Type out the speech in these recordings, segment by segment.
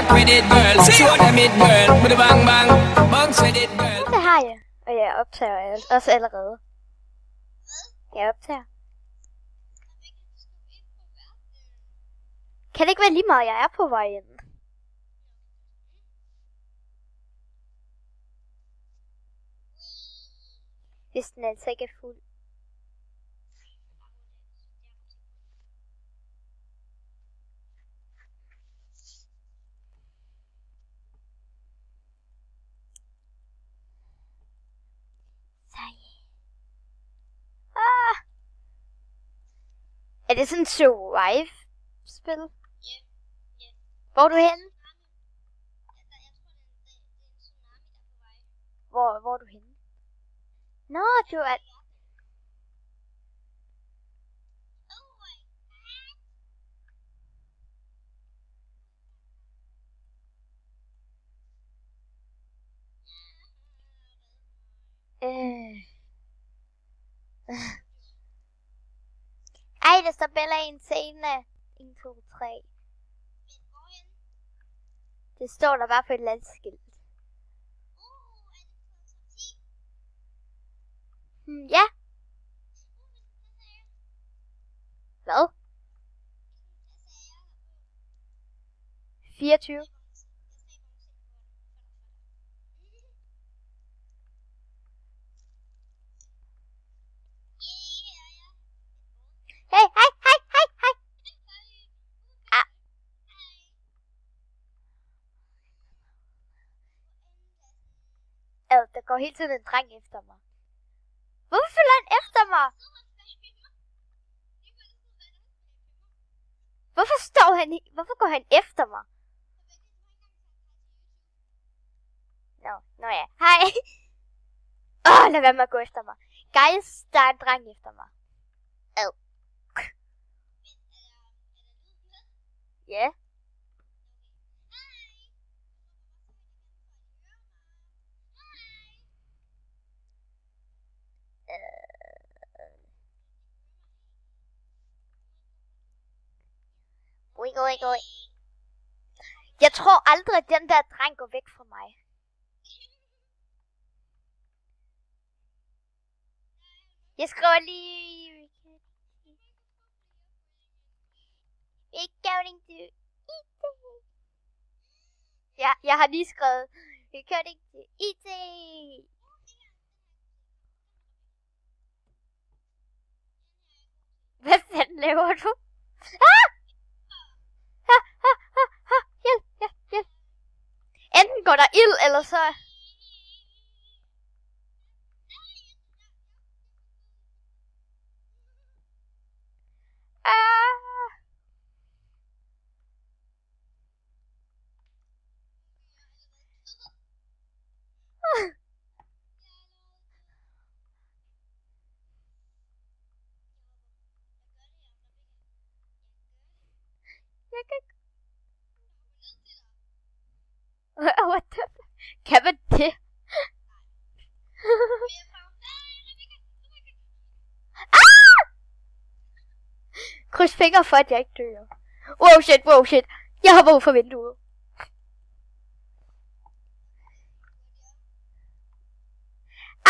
back with it, girl. Show them it, girl. With the bang bang, bounce with it, girl. Det har jeg, og jeg optager også allerede. Jeg optager. Kan det ikke være lige meget, jeg er på vej ind? Hvis den altså ikke er fuld. Er det sådan et survive-spil? Ja. Hvor er du henne? Hvor er du henne? Nå, du er... Ej, der står Bella i en scene. 1, 2, 3. Det står der bare på et eller andet skilt. Ja. Hvad? 24. Hey, hej. Der går hele tiden en dreng efter mig. Hvorfor følger han efter mig? Hvorfor går han efter mig? Nå ja. Hej. Lad være med at gå efter mig. Guys, der er en dreng efter mig. Ja. Oi. Jeg tror aldrig, at den der dreng går væk fra mig. Jeg skriver lige... We're going to eat. Ja, jeg har lige skrevet... We're going to eat. Hvad fanden laver du? Hjælp. Enten går der ild, eller så... What the fuck? Kan man det? Kryds fingre for, at jeg ikke dør. Wow shit. Jeg hopper ud fra vinduet.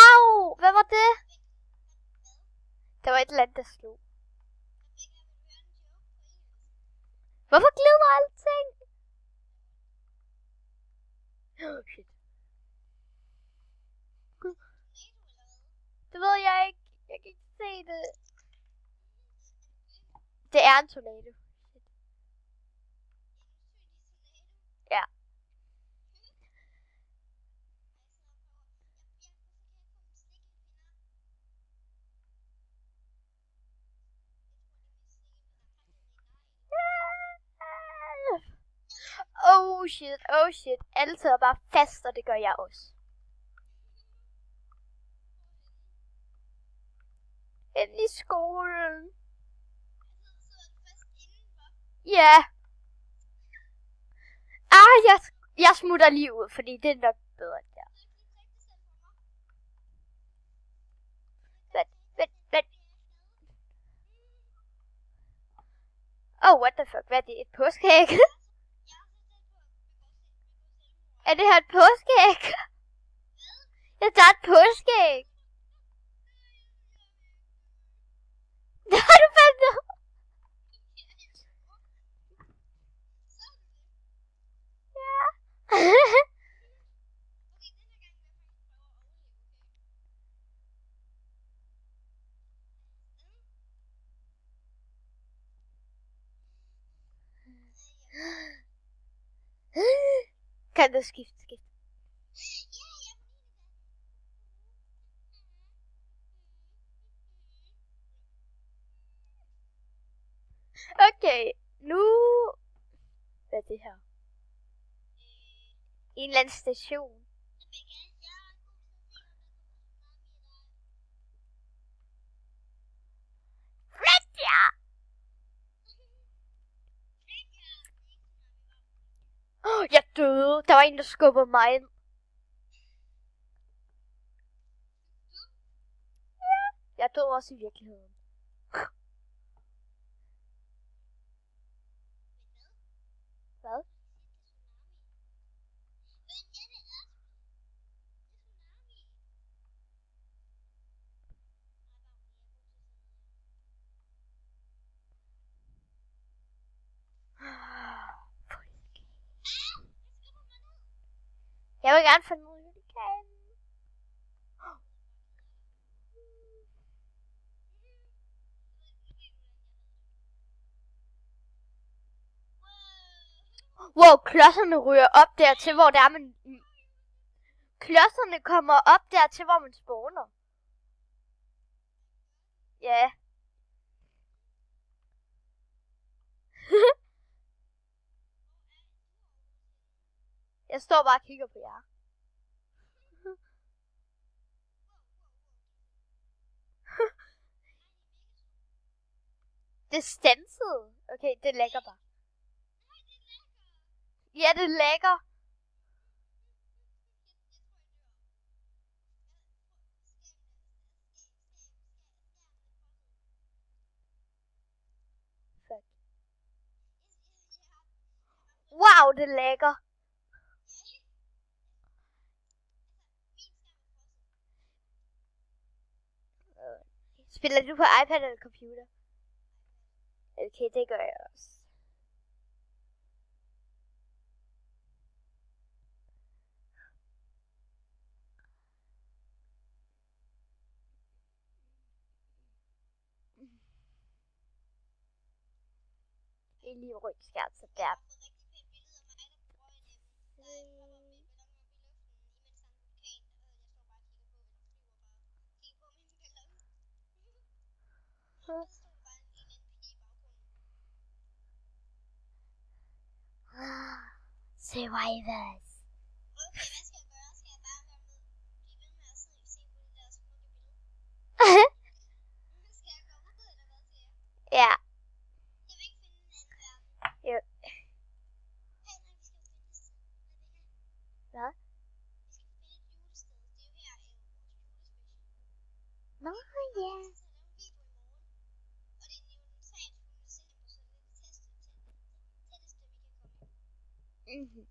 Au! Hvad var det? Der var et eller andet, der slog. Hvorfor glider alting? Shit. Det ved jeg ikke. Jeg kan ikke se det. Det er en tornado. Ja. Oh shit. Alle sidder bare fast, og det gør jeg også. Ind i skolen. Ja. Jeg smutter lige ud, fordi det er nok bedre der. Vent. Oh, what the fuck, hvad er det? Et påskeæg? Er det her et påskeæg? Ja, der er et påskeæg. Det har du fandt ud. Ja. Kan du skifte? Okay, nu... Hvad er det her? En eller anden station. Fredja! Jeg døde. Der var en, der skubbede mig ind. Ja. Jeg døde også i virkeligheden. Hvad? Jeg vil gerne finde ud af det kan. Wow, klodserne ryger op dertil, hvor der er man... Klodserne kommer op dertil, hvor man spawner. Ja. Jeg står bare og kigger på jer. Det stansede. Okay, det lægger bare. Ja, det lægger. Fuck. Wow, det lægger. Spiller du på iPad eller computer? Okay, det gør jeg også. Det er lige rødt skært, så der. Survivors. Ja. Jo. Hvad? Nå, ja. Mhm.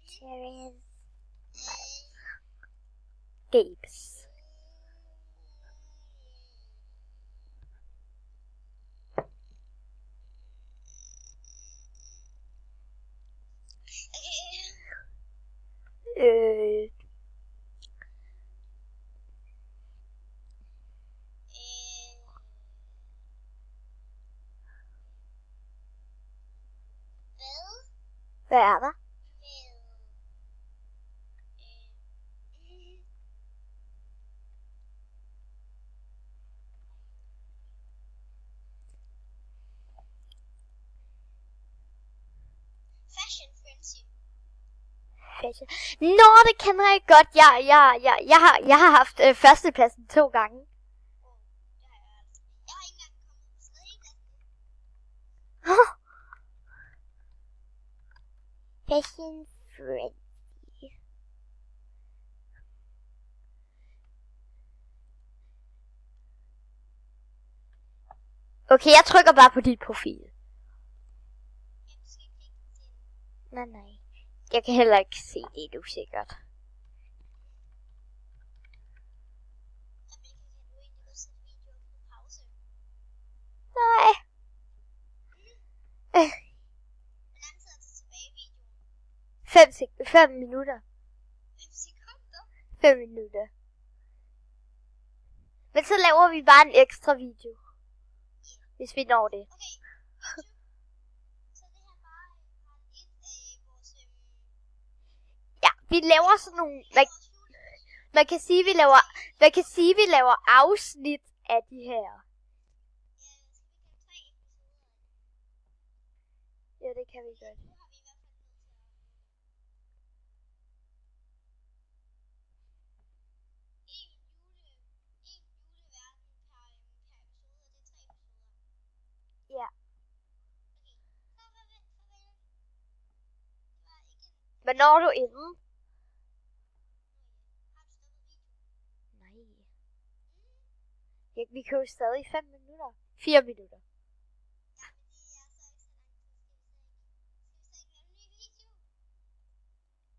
Serious Gapes. Hvad er der? Nå, det kender jeg godt. Jeg har haft førstepladsen 2 gange. Fashion Frenzy. Okay, jeg trykker bare på dit profil. Nej. Jeg kan heller ikke se det, du sikkert. Nej. 5 minutter. 5 minutter. Men så laver vi bare en ekstra video. Hvis vi når det. Ja, vi laver sådan nogle... Man kan sige, vi laver afsnit af de her. Ja, det kan vi godt. Ja. Men når du inden? Nej. Ja, vi kan jo stadig 5 minutter. 4 minutter.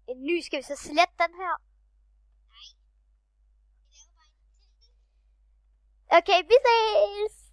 En ny, skal vi så slette den her? Okay, vi ses!